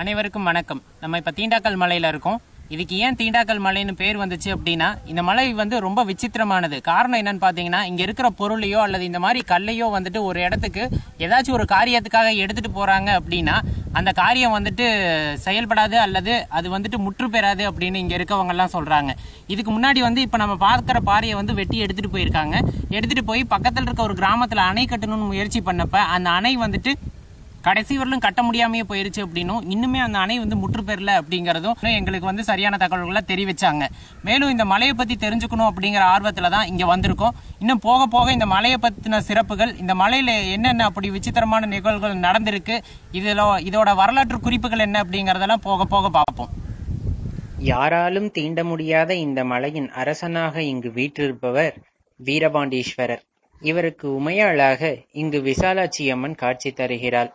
அனைவருக்கும் வணக்கம். நம்ம இப்ப தீண்டாக்கல் மலையில இருக்கோம். இதுக்கு ஏன் தீண்டாக்கல் மலைன்னு பேர் வந்துச்சு அப்படின்னா, இந்த மலை வந்து ரொம்ப விசித்திரமானது. காரணம் என்னன்னு பாத்தீங்கன்னா, இங்க இருக்கிற பொருளையோ அல்லது இந்த மாதிரி கல்லையோ வந்துட்டு ஒரு இடத்துக்கு ஏதாச்சும் ஒரு காரியத்துக்காக எடுத்துட்டு போறாங்க அப்படின்னா அந்த காரியம் வந்துட்டு செயல்படாது அல்லது அது வந்துட்டு முற்று பெறாது அப்படின்னு இங்க இருக்கவங்க எல்லாம் சொல்றாங்க. இதுக்கு முன்னாடி வந்து இப்ப நம்ம பார்க்கிற பாறையை வந்து வெட்டி எடுத்துட்டு போயிருக்காங்க. எடுத்துட்டு போய் பக்கத்துல இருக்க ஒரு கிராமத்துல அணை கட்டணும்னு முயற்சி பண்ணப்ப அந்த அணை வந்துட்டு கடைசி வரலும் கட்ட முடியாமையே போயிருச்சு அப்படின்னும், இன்னுமே அந்த அணை வந்து முற்று பெறல அப்படிங்கறதும் எங்களுக்கு வந்து சரியான தகவல்களை தெரிவிச்சாங்க. மேலும் இந்த மலையை பத்தி தெரிஞ்சுக்கணும் அப்படிங்கிற ஆர்வத்துல தான் இங்க வந்திருக்கோம். இன்னும் போக போக இந்த மலையை பத்தின சிறப்புகள், இந்த மலையில என்னென்ன அப்படி விசித்திரமான நிகழ்வுகள் நடந்திருக்கு, இதோட வரலாற்று குறிப்புகள் என்ன அப்படிங்கறதெல்லாம் போக போக பார்ப்போம். யாராலும் தீண்ட முடியாத இந்த மலையின் அரசனாக இங்கு வீற்றிருப்பவர் வீரபாண்டீஸ்வரர். இவருக்கு உமையாளாக இங்கு விசாலாட்சி அம்மன் காட்சி தருகிறாள்.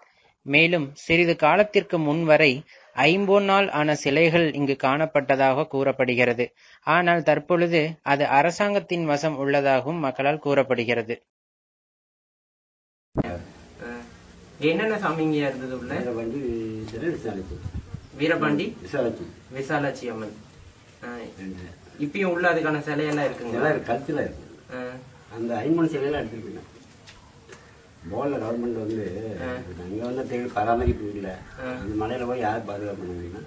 மேலும் சிறிது காலத்திற்கு முன்வரை ஐம்பொன்னால் ஆன சிலைகள் இங்கு காணப்பட்டதாக கூறப்படுகிறது. ஆனால் தற்பொழுது அது அரசாங்கத்தின் வசம் உள்ளதாகவும் மக்களால் கூறப்படுகிறது. என்னென்ன சாமிங்க இருந்தது உள்ள? வீரபாண்டி விசாலாட்சி அம்மன். இப்பயும் உள்ள அதுக்கான சிலையெல்லாம் இருக்குங்க. கழுத்துல இருக்கு. அந்த ஐம்பொன் சிலையெல்லாம் எடுத்துருக்கீங்க. போர்ல கவர்மெண்ட் வந்து அங்க வந்து தேடி பராமரிப்பு இல்லை. அந்த மலையில போய் யார் பாதுகாப்பு பண்ணுவீங்கன்னா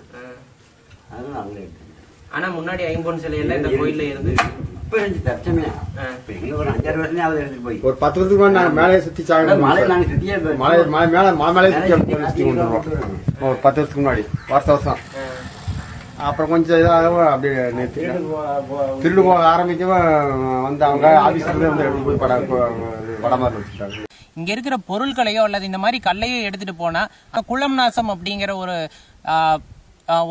அதனால அவங்களே எடுத்துருக்கேன். ஆனா முன்னாடி ஐம்பொன் சிலையெல்லாம் இந்த கோயில்ல இருந்து இப்ப இருந்துச்சு தற்சமே. இப்ப எங்க ஒரு 5-6 வருஷம் அதை எடுத்துட்டு போய் ஒரு 10 வருஷத்துக்கு முன்னாடி நாங்க மேலே சுத்தி மலை நாங்க சுத்தியே மலை மேலே சுத்தி வந்துடுவோம். ஒரு 10 வருஷத்துக்கு முன்னாடி வருஷம் அப்புறம் கொஞ்சம் இதாக அப்படியே திருடு போக ஆரம்பிக்கவும் வந்து அவங்க ஆபீஸ்ல வந்து எடுத்து போய் படமா வச்சுட்டாங்க. இங்க இருக்கிற பொருட்களையோ அல்லது இந்த மாதிரி கல்லையோ எடுத்துட்டு போனா குளம் நாசம் அப்படிங்கிற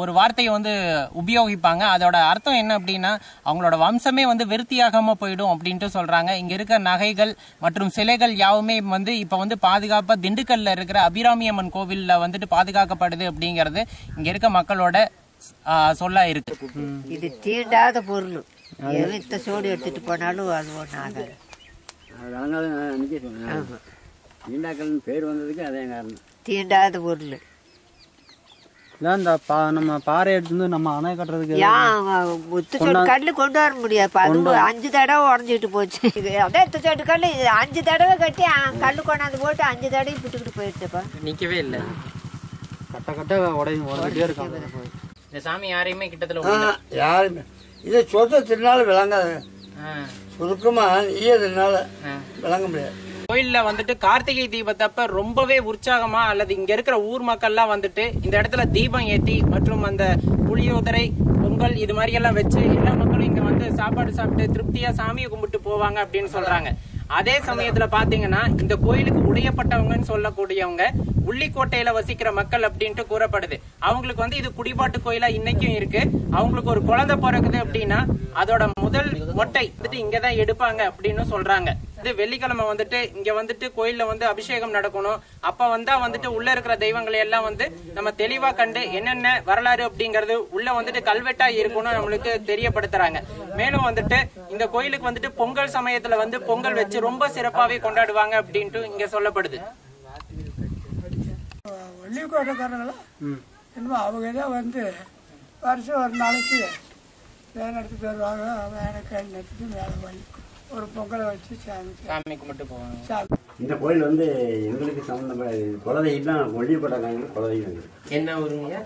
ஒரு வார்த்தையை வந்து உபயோகிப்பாங்க. அதோட அர்த்தம் என்ன அப்படின்னா, அவங்களோட வம்சமே வந்து விருத்தியாகாம போயிடும் அப்படின்ட்டு சொல்றாங்க. இங்க இருக்கிற நகைகள் மற்றும் சிலைகள் யாவுமே வந்து இப்ப வந்து பாதுகாப்பா திண்டுக்கல்ல இருக்கிற அபிராமி அம்மன் கோவில்ல வந்துட்டு பாதுகாக்கப்படுது அப்படிங்கறது இங்க இருக்க மக்களோட சொல்லா இருக்கு. இது தீண்டாத பொருள். எந்த சோடு எடுத்துட்டு போனாலும் அது ஒன்றும் ஆகாது. பேர் வந்ததுக்கு அதே காரணம். தீண்டாத பொருள். இந்த நம்ம பாறை எடுத்து நம்ம அணை கட்டுறதுக்கு கல்லு கொண்டு வர முடியாது. அது 5 தடவை உடஞ்சிட்டு போச்சு. அதே துச்சோட்டு கல்லு 5 தடவை கட்டி கல்லு கொண்டாந்து போட்டு 5 தடவை விட்டுக்கிட்டு போயிடுச்சுப்பா. நிக்கவே இல்லை. கட்ட உடஞ்சிட்டே இருக்காங்க. இந்த சாமி யாரையுமே கிட்டத்துல யாருமே இதை சொந்தத்தினால விளங்காது. சுருக்கமா ஈயதுனால விளங்க முடியாது. கோயில்ல வந்துட்டு கார்த்திகை தீபத்தப்ப ரொம்பவே உற்சாகமா அல்லது இங்க இருக்கிற ஊர் மக்கள்லாம் வந்துட்டு இந்த இடத்துல தீபம் ஏத்தி மற்றும் அந்த புளியோதரை பொங்கல் இது மாதிரி எல்லாம் வச்சு எல்லா மக்களும் இங்க வந்து சாப்பாடு சாப்பிட்டு திருப்தியா சாமியை கும்பிட்டு போவாங்க அப்படின்னு சொல்றாங்க. அதே சமயத்துல பாத்தீங்கன்னா இந்த கோயிலுக்கு உடையப்பட்டவங்கன்னு சொல்லக்கூடியவங்க உள்ளிக்கோட்டையில வசிக்கிற மக்கள் அப்படின்ட்டு கூறப்படுது. அவங்களுக்கு வந்து இது குடிபாட்டு கோயிலா இன்னைக்கும் இருக்கு. அவங்களுக்கு ஒரு குழந்தை பிறகுது அப்படின்னா அதோட முதல் மொட்டை வந்துட்டு இங்கதான் எடுப்பாங்க அப்படின்னு சொல்றாங்க. இது வெள்ளிக்கிழமை வந்துட்டு இங்க வந்துட்டு கோயில்ல வந்து அபிஷேகம் நடக்கணும். அப்ப வந்தா வந்துட்டு உள்ள இருக்கிற தெய்வங்களை எல்லாம் வந்து நம்ம தெளிவா கண்டு என்னென்ன வரலாறு அப்படிங்கறது உள்ள வந்துட்டு கல்வெட்டா இருக்கணும் நம்மளுக்கு தெரியப்படுத்துறாங்க. மேலும் வந்துட்டு இந்த கோயிலுக்கு வந்துட்டு பொங்கல் சமயத்துல வந்து பொங்கல் வச்சு ரொம்ப சிறப்பாவே கொண்டாடுவாங்க அப்படின்ட்டு இங்க சொல்லப்படுது. வெள்ளிக்கோட்டைக்காரங்களா என்னமோ அவங்க தான் வந்து வருஷம் ஒரு நாளைக்கு வேலை எடுத்துட்டு வருவாங்க. வேலை கையில் எடுத்துட்டு வேலை வாங்கி ஒரு பொங்கலை வச்சு சாமி கும்பிட்டு போவாங்க. இந்த கோயில் வந்து எங்களுக்கு சம்பந்தப்பட்ட குலதெய்வம் தான். ஒல்லியக்கோட்டை குலதெய்வம் என்ன ஊருங்க?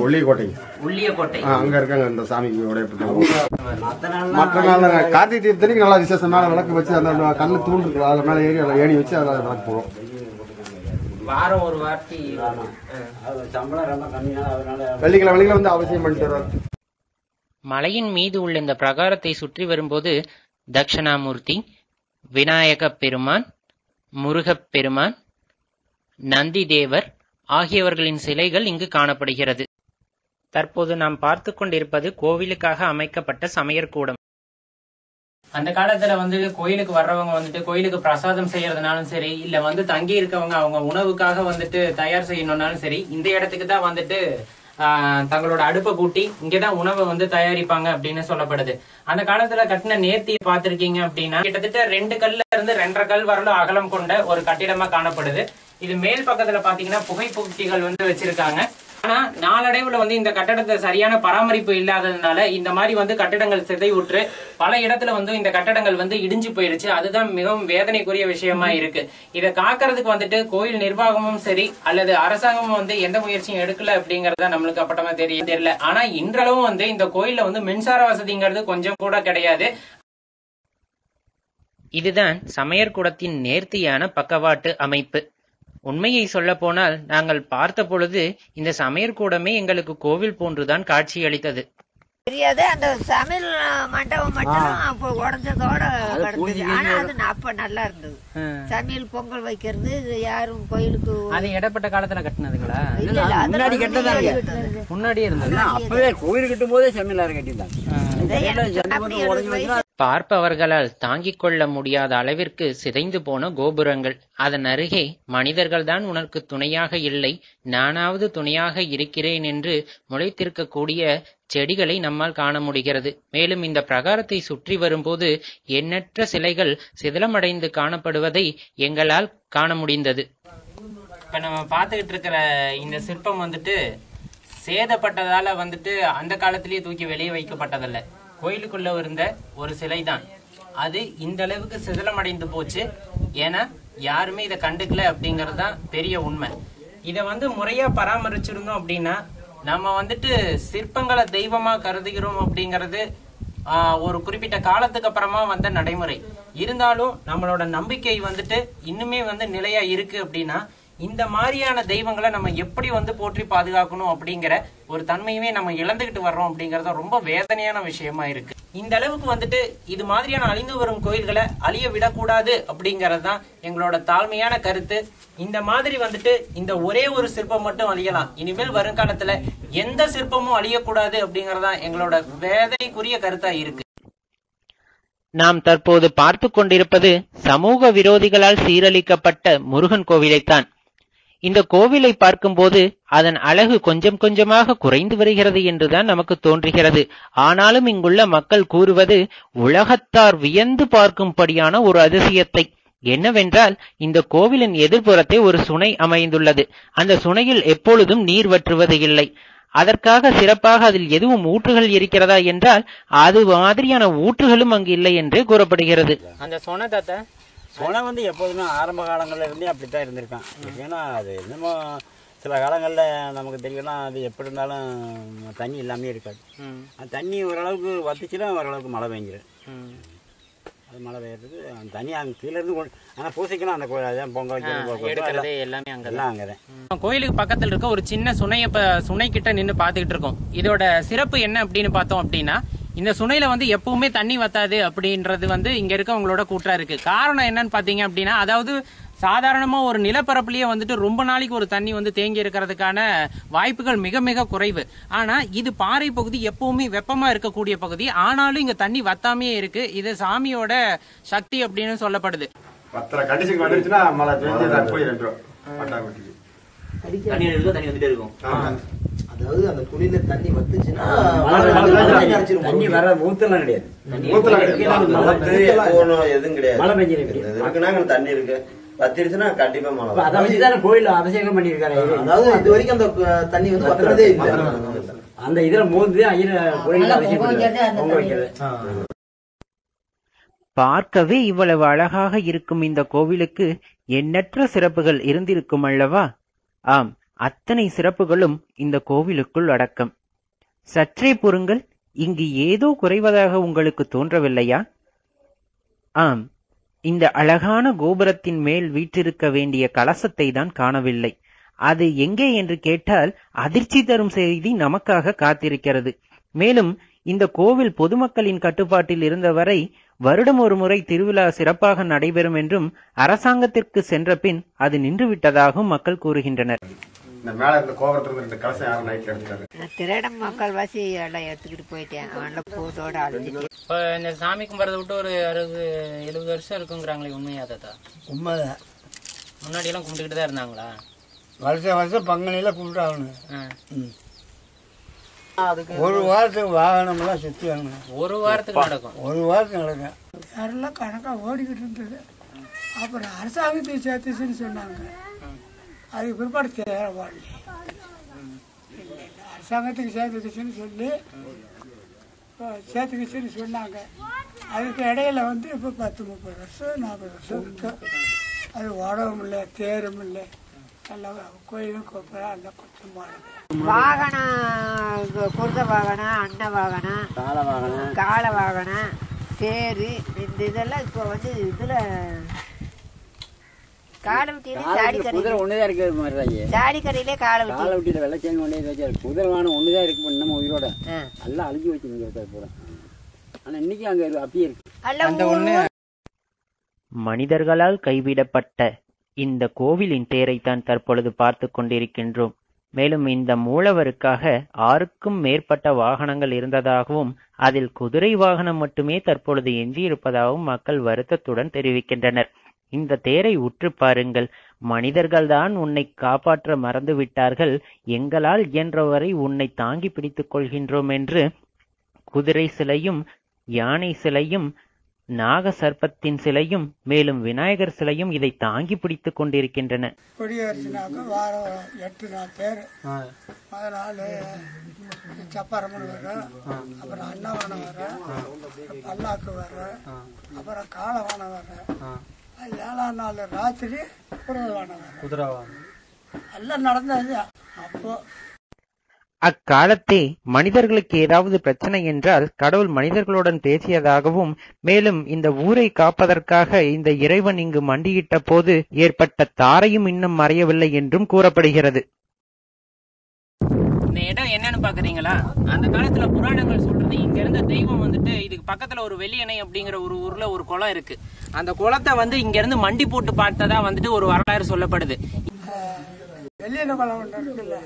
உள்ளியக்கோட்டை. உள்ளியக்கோட்டை அங்க இருக்காங்க இந்த சாமிக்கு மற்ற நாள் கார்த்திகை தீபத்துக்கு நல்லா விசேஷம். மேல விளக்கு வச்சு அந்த கண்ணு தூண்டு இருக்கு, அது மேல ஏணி வச்சு அதில் விளக்கு போவோம். வாரம் ஒரு வாட்டி சம்பளம் ரொம்ப கம்மியா, அதனால வெள்ளிக்கிழமை வந்து அவசியம் பண்ணிட்டு வருவாங்க. மலையின் மீது உள்ள இந்த பிரகாரத்தை சுற்றி வரும்போது தட்சணாமூர்த்தி, விநாயக பெருமான், முருகப் பெருமான், நந்தி தேவர் ஆகியவர்களின் சிலைகள் இங்கு காணப்படுகிறது. தற்போது நாம் பார்த்து கொண்டிருப்பது கோவிலுக்காக அமைக்கப்பட்ட சமையற்கூடம். அந்த காலத்துல வந்து கோயிலுக்கு வர்றவங்க வந்துட்டு கோயிலுக்கு பிரசாதம் செய்யறதுனாலும் சரி, இல்ல வந்து தங்கி இருக்கவங்க அவங்க உணவுக்காக வந்துட்டு தயார் செய்யணும்னாலும் சரி, இந்த இடத்துக்கு தான் வந்துட்டு தங்களோட அடுப்பை கூட்டி இங்கதான் உணவை வந்து தயாரிப்பாங்க அப்படின்னு சொல்லப்படுது. அந்த காலத்துல கட்டின நேர்த்தியை பார்த்திருக்கீங்க அப்படின்னா கிட்டத்தட்ட 2 கல்ல இருந்து 2.5 கல் வரலும் அகலம் கொண்ட ஒரு கட்டிடமா காணப்படுது. இது மேல் பக்கத்துல பாத்தீங்கன்னா புகைப்பூட்டிகள் வந்து வச்சிருக்காங்க. ஆனா நாளடைவுல வந்து இந்த கட்டடத்தை சரியான பராமரிப்பு இல்லாததுனால இந்த மாதிரி வந்து கட்டடங்கள் சிதைவுற்று பல இடத்துல வந்து இந்த கட்டடங்கள் வந்து இடிஞ்சு போயிருச்சு. அதுதான் மிகவும் வேதனைக்குரிய விஷயமா இருக்கு. இதை காக்கிறதுக்கு வந்துட்டு கோயில் நிர்வாகமும் சரி அல்லது அரசாங்கமும் வந்து எந்த முயற்சியும் எடுக்கல அப்படிங்கறத நம்மளுக்கு அப்பட்டமா தெரியல. ஆனா இன்றளவும் வந்து இந்த கோயில்ல வந்து மின்சார வசதிங்கிறது கொஞ்சம் கூட கிடையாது. இதுதான் சமையற்கூடத்தின் நேர்த்தியான பக்கவாட்டு அமைப்பு. உண்மையை சொல்ல போனால் நாங்கள் பார்த்த பொழுது இந்த சமையற்கூடமே எங்களுக்கு கோவில் போன்றுதான் காட்சியளித்தது. தெரியாது. அந்த சமையல் மண்டபம் மட்டும் அப்போ உடஞ்சதோட கிடந்துச்சு. ஆனா அது அப்ப நல்லா இருந்தது. சமையல் பொங்கல் வைக்கிறது யாரும் கோயிலுக்கு அது இடப்பட்ட காலத்துல கட்டினதுங்களா? முன்னாடி கட்டதாங்க, முன்னாடியே இருந்தது. அப்பவே கோயில் கட்டும் போதே செம்மிலார கட்டியிருந்தாங்க. பார்ப்பவர்களால் தாங்கிக் கொள்ள முடியாத அளவிற்கு சிதைந்து போன கோபுரங்கள். அதன் அருகே மனிதர்கள் தான் உனக்கு துணையாக இல்லை, நானாவது துணையாக இருக்கிறேன் என்று முளைத்திருக்கக்கூடிய செடிகளை நம்மால் காண முடிகிறது. மேலும் இந்த பிரகாரத்தை சுற்றி வரும்போது எண்ணற்ற சிலைகள் சிதிலமடைந்து காணப்படுவதை எங்களால் காண முடிந்தது. இப்ப நம்ம பார்த்துக்கிட்டு இருக்கிற இந்த சிற்பம் வந்துட்டு சேதப்பட்டதால வந்துட்டு அந்த காலத்திலேயே தூக்கி வெளியே வைக்கப்பட்டதல்ல. கோயிலுக்குள்ள இருந்த ஒரு சிலை தான். அது இந்த அளவுக்கு சிதிலமடைந்து போச்சு. ஏன்னா யாருமே இதை கண்டுக்கல அப்படிங்கறது தான் பெரிய உண்மை. இதை வந்து முறையா பராமரிச்சிருந்தோம் அப்படின்னா நம்ம வந்துட்டு சிற்பங்களை தெய்வமா கருதுகிறோம் அப்படிங்கறது ஒரு குறிப்பிட்ட காலத்துக்கு அப்புறமா வந்த நடைமுறை. இருந்தாலும் நம்மளோட நம்பிக்கை வந்துட்டு இன்னுமே வந்து நிலையா இருக்கு அப்படின்னா இந்த மாதிரியான தெய்வங்களை நம்ம எப்படி வந்து போற்றி பாதுகாக்கணும் அப்படிங்கிற ஒரு தன்மையுமே நம்ம இழந்துகிட்டு வர்றோம் அப்படிங்கறது ரொம்ப வேதனையான விஷயமா இருக்கு. இந்த அளவுக்கு வந்துட்டு இது மாதிரியான அழிந்து வரும் கோயில்களை அழிய விடக்கூடாது அப்படிங்கறது தான் எங்களோட தாழ்மையான கருத்து. இந்த மாதிரி வந்துட்டு இந்த ஒரே ஒரு சிற்பம் மட்டும் அழியலாம், இனிமேல் வருங்காலத்துல எந்த சிற்பமும் அழியக்கூடாது அப்படிங்கறதான் எங்களோட வேதனைக்குரிய கருத்தா இருக்கு. நாம் தற்போது பார்த்து கொண்டிருப்பது சமூக விரோதிகளால் சீரழிக்கப்பட்ட முருகன் கோவிலைத்தான். இந்த கோவிலை பார்க்கும்போது அதன் அழகு கொஞ்சம் கொஞ்சமாக குறைந்து வருகிறது என்றுதான் நமக்கு தோன்றுகிறது. ஆனாலும் இங்குள்ள மக்கள் கூறுவது உலகத்தார் வியந்து பார்க்கும்படியான ஒரு அதிசயத்தை. என்னவென்றால் இந்த கோவிலின் எதிர்ப்புறத்தே ஒரு சுனை அமைந்துள்ளது. அந்த சுனையில் எப்பொழுதும் நீர் வற்றுவது இல்லை. அதற்காக சிறப்பாக அதில் எதுவும் ஊற்றுகள் இருக்கிறதா என்றால் அது மாதிரியான ஊற்றுகளும் அங்கு இல்லை என்றே கூறப்படுகிறது. அந்த சொனை வந்து எப்போதுமே ஆரம்ப காலங்களில் இருந்தே அப்படித்தான் இருந்திருக்கான். ஏன்னா அது என்னமோ சில காலங்களில் நமக்கு தெரியும்னா அது எப்படி இருந்தாலும் தண்ணி இல்லாமே இருக்காது. அந்த தண்ணி ஓரளவுக்கு வத்துச்சுன்னா ஓரளவுக்கு மழை பெஞ்சிடும். அது மழை பெய்யறதுக்கு அந்த தண்ணி அங்கே கீழே இருந்து ஆனால் பூசிக்கணும். அந்த கோயில் பொங்கல் வைக்கிறது எல்லாமே அங்கெல்லாம் அங்கதான். கோயிலுக்கு பக்கத்தில் இருக்க ஒரு சின்ன சுனை கிட்ட நின்று பார்த்துக்கிட்டு இருக்கோம். இதோட சிறப்பு என்ன அப்படின்னு பார்த்தோம் அப்படின்னா இந்த சுனையில வந்து எப்பவுமே தண்ணி வத்தாது அப்படின்றது வந்து இங்க இருக்கவங்களோட கூற்றா இருக்கு. காரணம் என்னன்னு பாத்தீங்க அப்படின்னா அதாவது சாதாரணமா ஒரு நிலப்பரப்புலயே வந்துட்டு ரொம்ப நாளைக்கு ஒரு தண்ணி வந்து தேங்கி இருக்கிறதுக்கான வாய்ப்புகள் மிக மிக குறைவு. ஆனா இது பாறை பகுதி, எப்பவுமே வெப்பமா இருக்கக்கூடிய பகுதி. ஆனாலும் இங்க தண்ணி வத்தாமையே இருக்கு. இது சாமியோட சக்தி அப்படின்னு சொல்லப்படுது. தண்ணி வந்துட்டே இருக்கும். அதாவது அந்த குழியில தண்ணி வத்துச்சுன்னா தண்ணி வர ஊத்தலாம் கிடையாது. எதுவும் கிடையாது. மழை பெஞ்சிருக்கு, தண்ணி இருக்கு, வத்திருச்சுன்னா கண்டிப்பா மழை. அதை வச்சுதான் கோயில் அபிஷேகம் பண்ணிருக்காரு. அதாவது இது வரைக்கும் அந்த தண்ணி வந்து வத்துறதே இல்லை. அந்த இதுல மோந்து கோயில் அபிஷேகம் பொங்க வைக்கிறது. பார்க்கவே இவ்வளவு அழகாக இருக்கும் இந்த கோவிலுக்கு எண்ணற்ற சிறப்புகள் இருந்திருக்கும் அல்லவா? ஆம், அத்தனை சிறப்புகளும் இந்த கோவிலுக்குள் அடக்கம். சற்றே பொறுங்கள், இங்கு ஏதோ குறைவதாக உங்களுக்கு தோன்றவில்லையா? ஆம், இந்த அழகான கோபுரத்தின் மேல் வீற்றிருக்க வேண்டிய கலசத்தை தான் காணவில்லை. அது எங்கே என்று கேட்டால் அதிர்ச்சி தரும் செய்தி நமக்காக காத்திருக்கிறது. மேலும் இந்த கோவில் பொதுமக்களின் கட்டுப்பாட்டில் இருந்தவரை வருடம் ஒரு முறை திருவிழா சிறப்பாக நடைபெறும் என்றும் அரசாங்கத்திற்கு சென்ற பின் அது நின்றுவிட்டதாகவும் மக்கள் கூறுகின்றனர். திரடம் மக்கள் வாசி எல்லாம் எடுத்துக்கிட்டு போயிட்டேன். பூத்தோட அழிஞ்சிட்டு இந்த சாமி கும்பிட்றத விட்டு ஒரு 60-70 வருஷம் இருக்குங்கிறாங்களே, உண்மையா தாத்தா? உண்மைதான். முன்னாடி எல்லாம் கும்பிட்டுக்கிட்டு தான் இருந்தாங்களா? வருஷம் பங்குனியில கும்பிட்டாகணும். ஒரு வாரத்துக்கு வாகனம் எல்லாம் சுத்தி வாங்கணும். ஒரு வாரத்துக்கு நடக்கும். ஒரு வாரத்துக்கு நடக்கும். யாரெல்லாம் கணக்கா ஓடிக்கிட்டு இருந்தது. அப்புறம் அரசாங்கத்தை சேர்த்துச்சுன்னு சொன்னாங்க. அதுக்கு பிற்பாடு தேவை போடல. அரசாங்கத்துக்கு சேர்த்துக்கிச்சுன்னு சொல்லி சேர்த்துக்கிச்சுன்னு சொன்னாங்க. அதுக்கு இடையில வந்து இப்போ 10-30 வருஷம் 40 வருஷம் இருக்கு. அது ஓடவும் இல்லை, தேரும் இல்லை, எல்லாம் கோயிலும் கோப்பெல்லாம் எல்லாம் குற்றமானது. வாகனம், குருத வாகனம், அன்ன வாகனம், கால வாகனம், தேர், இந்த இதெல்லாம் இப்போ வந்து இதுல காலை விட்டியிலே சாடிக்கரை ஒண்ணுதான் இருக்கிற மாதிரி தான். சாடிக்கரையிலே காலை விட்டியில வெள்ளச்சேன் ஒன்னே வச்சு குதிரை வாகனம் ஒண்ணுதான் இருக்கு நம்ம உயிரோட எல்லாம் அழிஞ்சு வச்சு போற. ஆனா இன்னைக்கு அங்க அப்படியே இருக்கு. மனிதர்களால் கைவிடப்பட்ட இந்த கோவிலின் தேரைத்தான் தற்பொழுது பார்த்து கொண்டிருக்கின்றோம். மேலும் இந்த மூலவருக்காக 6க்கும் மேற்பட்ட வாகனங்கள் இருந்ததாகவும் அதில் குதிரை வாகனம் மட்டுமே தற்பொழுது எஞ்சியிருப்பதாகவும் மக்கள் வருத்தத்துடன் தெரிவிக்கின்றனர். இந்த தேரை உற்று பாருங்கள். மனிதர்கள்தான் உன்னை காப்பாற்ற மறந்துவிட்டார்கள், எங்களால் இயன்றவரை உன்னை தாங்கி பிடித்துக் கொள்கின்றோம் என்று குதிரை சிலையும், யானை சிலையும், நாக சர்ப்பத்தின் சிலையும், மேலும் விநாயகர் சிலையும் இதை தாங்கி பிடித்துக் கொண்டிருக்கின்றன. கொடியேறினாக்க வாரம் 8 நாள் தேர். முதல் நாள் சப்பாரம்மன் வரும், அப்புறம் அன்னவானம் வரும், பல்லாக்கு வரும், அப்புறம் காலவானம் வரும், 7ஆம் நாள் ராத்திரி குதிரவானம் எல்லாம் நடந்தது. அப்போ அக்காலத்தே மனிதர்களுக்கு ஏதாவது பிரச்சனை என்றால் கடவுள் மனிதர்களுடன் பேசியதாகவும், மேலும் இந்த ஊரை காப்பதற்காக இந்த இறைவன் இங்கு மண்டியிட்ட போது ஏற்பட்ட தாரையும் இன்னும் மறையவில்லை என்றும் கூறப்படுகிறது. இந்த இடம் என்னன்னு பாக்குறீங்களா? அந்த காலத்துல புராணங்கள் சொல்றது இங்க இருந்த தெய்வம் வந்துட்டு இதுக்கு பக்கத்துல ஒரு வெள்ளியணை அப்படிங்கிற ஒரு ஊர்ல ஒரு குளம் இருக்கு. அந்த குளத்தை வந்து இங்க இருந்து மண்டி போட்டு பார்த்ததா வந்துட்டு ஒரு வரலாறு சொல்லப்படுது. வெள்ளியணை குளம் ஒன்று இருக்குல்ல,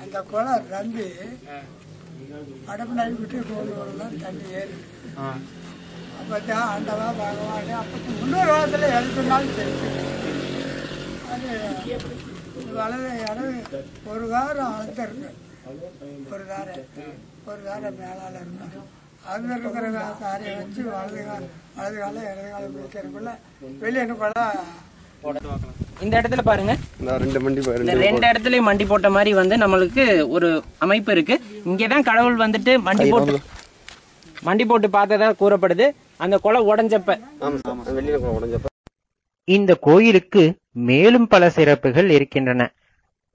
அந்த குளம் ரம்பி அடப்பு நாய் விட்டு கோவிலாம் தண்ணி ஏறி அப்பதான் ஆண்டவா பகவான் அப்போ முன்னொரு காலத்துல எழுத்துனாலும் தெரியும். அது வலது இடவு ஒரு காரம் அளந்திருக்கு, ஒரு தாரை மேலால இருக்கும். அங்க இருக்கிற தாரையை வச்சு வலது காலம் இடது காலம் பிடிக்கிறதுக்குள்ள வெளியேன்னு குளம். இந்த இடத்துல பாருங்க, இந்த 2 இடத்துலயும் மண்டி போட்ட மாதிரி வந்து நம்மளுக்கு ஒரு அமைப்பு இருக்கு. இங்கதான் கடவுள் வந்துட்டு மண்டி போட்டு பார்த்ததா கூறப்படுது. அந்த குளம் உடைஞ்சப்ப இந்த கோயிலுக்கு மேலும் பல சிறப்புகள் இருக்கின்றன.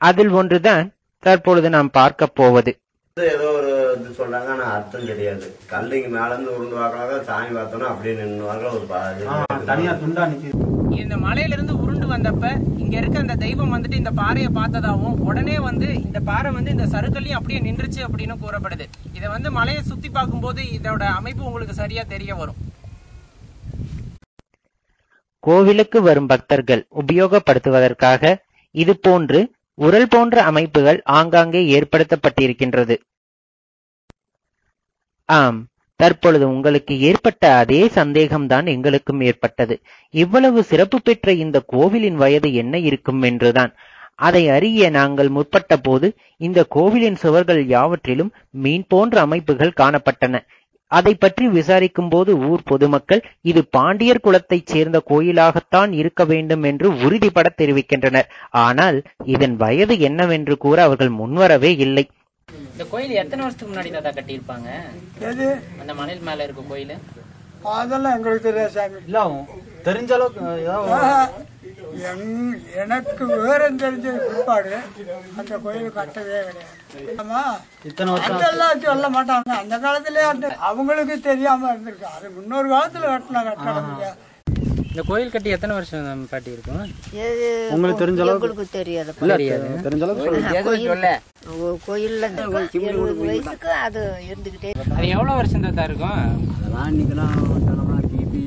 அதில் ஒன்றுதான் தற்பொழுது நாம் பார்க்க போவது. ஏதோ ஒரு இது சொல்றாங்க, ஆனா அர்த்தம் தெரியாது. கல்லுக்கு மேல இருந்து உருண்டு வாக்கலாம், சாமி பார்த்தோம்னா அப்படியே நின்று ஒரு தனியா துண்டா நிக்குது. இந்த மலையில இருந்து உருண்டு வந்தப்ப இங்க இருக்க அந்த தெய்வம் வந்துட்டு இந்த பாறையை பார்த்ததாவும், உடனே வந்து இந்த பாறை வந்து இந்த சறுக்கல்லையும் அப்படியே நின்றுச்சு அப்படின்னு கூறப்படுது. இதை வந்து மலையை சுத்தி பார்க்கும் போது இதோட அமைப்பு உங்களுக்கு சரியா தெரிய வரும். கோவிலுக்கு வரும் பக்தர்கள் உபயோகப்படுத்துவதற்காக இது போன்று உரல் போன்ற அமைப்புகள் ஆங்காங்கே ஏற்படுத்தப்பட்டிருக்கின்றது. ஆம், தற்பொழுது உங்களுக்கு ஏற்பட்ட அதே சந்தேகம்தான் எங்களுக்கும் ஏற்பட்டது. இவ்வளவு சிறப்பு பெற்ற இந்த கோவிலின் வயது என்ன இருக்கும் என்றுதான். அதை அறிய நாங்கள் முற்பட்ட போது இந்த கோவிலின் சுவர்கள் யாவற்றிலும் மீன் போன்ற அமைப்புகள் காணப்பட்டன. அதை பற்றி விசாரிக்கும் போது ஊர் பொதுமக்கள் இது பாண்டியர் குலத்தைச் சேர்ந்த கோயிலாகத்தான் இருக்க வேண்டும் என்று உறுதிபட தெரிவிக்கின்றனர். ஆனால் இதன் வயது என்னவென்று கூற அவர்கள் முன்வரவே இல்லை. இந்த கோயில் எத்தனை வருஷத்துக்கு முன்னாடி தாத்தா கட்டியிருப்பாங்க? அந்த மலையில் மேல இருக்க கோயில் அதெல்லாம் எங்களுக்கு தெரியாது சாமி. இல்ல தெரிஞ்ச அளவுக்கு எனக்கு விவரம் தெரிஞ்ச பிற்பாடு அந்த கோயில் கட்டவே கிடையாது. ஆமா, அதெல்லாம் சொல்ல மாட்டாங்க. அந்த காலத்திலே அவங்களுக்கு தெரியாம இருந்திருக்கு. அது முன்னொரு காலத்துல கட்டின கட்டடம். இந்த கோயில் கட்டி எத்தனை வருஷம் பாட்டி இருக்கும்? உங்களுக்கு தெரிஞ்ச அளவுக்கு தெரியாது. தெரிஞ்ச அளவுக்கு கோயில்ல 70 வயசுக்கு அது இருந்துகிட்டே. அது எவ்வளவு வருஷம் தான் இருக்கும்? அதெல்லாம் இன்னைக்கெல்லாம் கிபி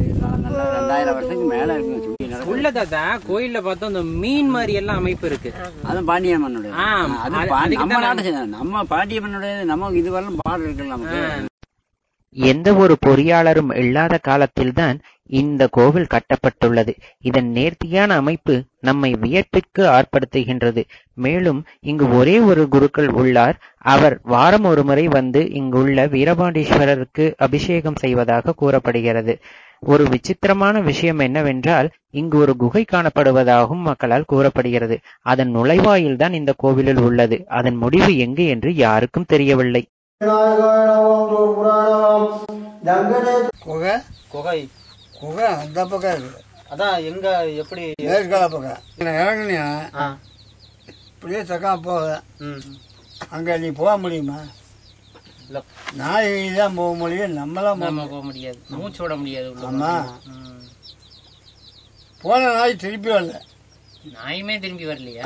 2000 வருஷத்துக்கு மேல இருக்கு. உள்ள தாத்தா கோயில்ல பார்த்தோம் இந்த மீன் மாதிரி எல்லாம் அமைப்பு இருக்கு. அது பாண்டியம்மனுடைய, நம்ம நாட்டு நம்ம பாண்டியம்மனுடைய நமக்கு இதுவரையும் பாடு இருக்கு. நமக்கு எந்த ஒரு பொறியாளரும் இல்லாத காலத்தில்தான் இந்த கோவில் கட்டப்பட்டுள்ளது. இதன் நேர்த்தியான அமைப்பு நம்மை வியப்பிற்கு ஆட்படுத்துகின்றது. மேலும் இங்கு ஒரே ஒரு குருக்கள் உள்ளார். அவர் வாரம் ஒரு முறை வந்து இங்குள்ள வீரபாண்டீஸ்வரருக்கு அபிஷேகம் செய்வதாக கூறப்படுகிறது. ஒரு விசித்திரமான விஷயம் என்னவென்றால் இங்கு ஒரு குகை காணப்படுவதாகவும் மக்களால் கூறப்படுகிறது. அதன் நுழைவாயில் தான் இந்த கோவிலில் உள்ளது. அதன் முடிவு எங்கு என்று யாருக்கும் தெரியவில்லை. குகை குகை குகை அந்த பக்கம் இருக்கு. அதான் எங்க எப்படி மேற்கால பக்கம் இறங்குனியா இப்படியே தக்கா போக அங்க நீ போக முடியுமா? இல்ல நாய் தான் போக முடியும், நம்மளாம் போக முடியாது, மூச்சு விட முடியாது. ஆமா போன நாய் திருப்பி வரல. நாயுமே திரும்பி வரலையா?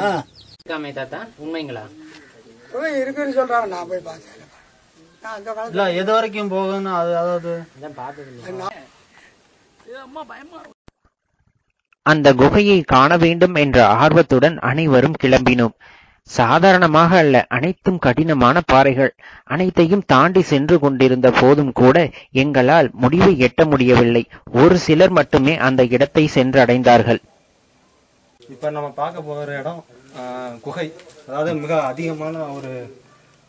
தாத்தா உண்மைங்களா? குகை இருக்குன்னு சொல்றாங்க. நான் போய் பார்த்தேன். நான் அந்த காலத்துல இல்ல எது வரைக்கும் போகணும் அதாவது அந்த குகையை காண வேண்டும் என்ற ஆர்வத்துடன் அனைவரும் கிளம்பினோம். சாதாரணமாக அல்ல, அனைத்தும் கடினமான பாறைகள். அனைத்தையும் தாண்டி சென்று கொண்டிருந்த போதும் கூட எங்களால் முடிவை எட்ட முடியவில்லை. ஒரு சிலர் மட்டுமே அந்த இடத்தை சென்றடைந்தார்கள். இப்ப நம்ம பார்க்க போகிற இடம் குகை, அதாவது மிக அதிகமான ஒரு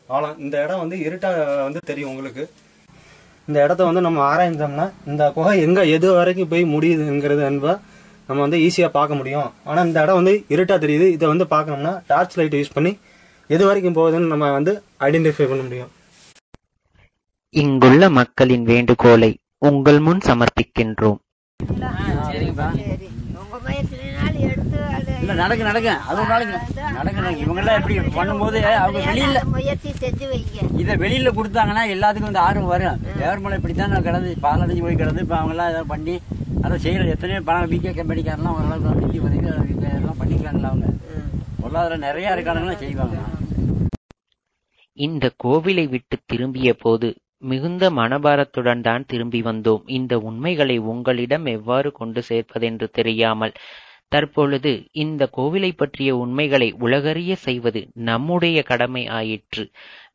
ஆழம். இந்த இடம் வந்து இருட்டா வந்து தெரியும் உங்களுக்கு. இந்த இடத்த வந்து நம்ம ஆராய்ந்தோம்னா இந்த குகை எங்க எது வரைக்கும் போய் முடியுதுங்கிறது என்பதை நம்ம வந்து ஈஸியா பார்க்க முடியும். ஆனா இந்த இடம் வந்து இருட்டா தெரியுது. இதை வந்து பார்க்கணும்னா டார்ச் லைட் யூஸ் பண்ணி எது வரைக்கும் போகுதுன்னு நம்ம வந்து ஐடென்டிஃபை பண்ண முடியும். இங்குள்ள மக்களின் வேண்டுகோளை உங்கள் முன் சமர்ப்பிக்கின்றோம். இல்ல நடக்கு அது ஒரு நாளைக்கு நடக்கு. இவங்க எல்லாம் எப்படி பண்ணும்போது அவங்க வெளியில முயற்சி செஞ்சு வைங்க. இதை வெளியில கொடுத்தாங்கன்னா எல்லாத்துக்கும் வந்து ஆர்வம் வரும். ஏர்மலை இப்படித்தான் நான் கிடந்து பாலடைஞ்சு போய் கிடந்து இப்போ அவங்க எல்லாம் ஏதாவது பண்ணி அதை செய்யறது. எத்தனையோ பணம் பிகே கம்பெனிக்காரெல்லாம் ஓரளவுக்கு நிதி உதவி எல்லாம் பண்ணிக்கிறாங்களா? அவங்க பொருளாதாரம் நிறைய இருக்கானுங்களாம் செய்வாங்க. இந்த கோவிலை விட்டு திரும்பிய போது மிகுந்த மனபாரத்துடன் தான் திரும்பி வந்தோம். இந்த உண்மைகளை உங்களிடம் எவ்வாறு கொண்டு சேர்ப்பதென்று தெரியாமல் தற்பொழுது இந்த கோவிலை பற்றிய உண்மைகளை உலகறிய செய்வது நம்முடைய கடமை ஆயிற்று.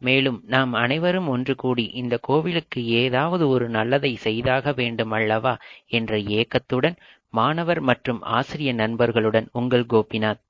மேலும் நாம் அனைவரும் ஒன்று கூடி இந்த கோவிலுக்கு ஏதாவது ஒரு நல்லதை செய்தாக வேண்டும் அல்லவா என்ற ஏக்கத்துடன் மாணவர் மற்றும் ஆசிரிய நண்பர்களுடன் உங்கள் கோபிநாத்.